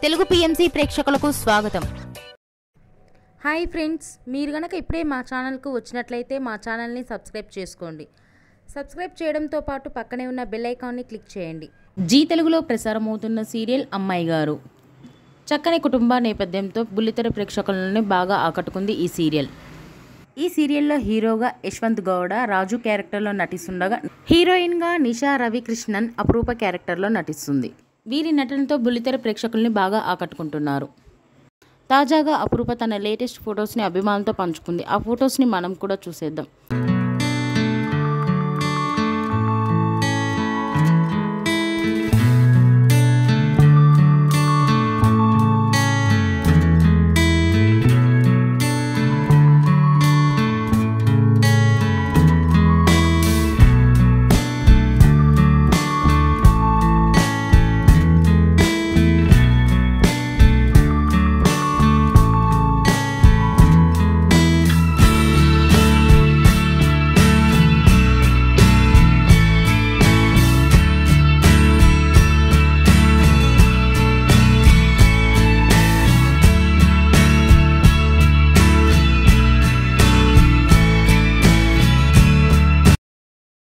Telugu PMC ప్రేక్షకులకు స్వాగతం. Hi friends, మీరు గనక ఇప్పుడే మా ఛానల్కు వచ్చినట్లయితే మా ఛానల్ని సబ్స్క్రైబ్ చేసుకోండి. సబ్స్క్రైబ్ చేయడంతో పాటు పక్కనే ఉన్న బెల్ ఐకాన్ని క్లిక్ చేయండి. జీ తెలుగులో ప్రసారమవుతున్న సీరియల్ అమ్మాయి గారు. చక్కని కుటుంబ నేపథ్యంతో బుల్లితెర ప్రేక్షకులను బాగా ఆకట్టుకుంది ఈ సీరియల్. ఈ సీరియల్లో హీరోగా యశ్వంత్ గౌడ రాజు క్యారెక్టర్లో నటిస్తుండగా, హీరోయిన్గా నిషా రవికృష్ణన్ అపరూప క్యారెక్టర్లో నటిస్తుంది. వీరి నటనతో బుల్లితెర ప్రేక్షకుల్ని బాగా ఆకట్టుకుంటున్నారు. తాజాగా అపరూప తన లేటెస్ట్ ఫొటోస్ని అభిమానులతో పంచుకుంది. ఆ ఫొటోస్ని మనం కూడా చూసేద్దాం.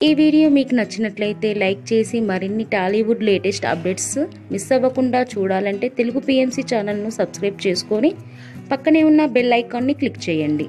ఈ వీడియో మీకు నచ్చినట్లయితే లైక్ చేసి మరిన్ని టాలీవుడ్ లేటెస్ట్ అప్డేట్స్ మిస్ అవ్వకుండా చూడాలంటే తెలుగు పిఎంసి ఛానల్ను సబ్స్క్రైబ్ చేసుకొని పక్కనే ఉన్న బెల్ ఐకాన్ని క్లిక్ చేయండి.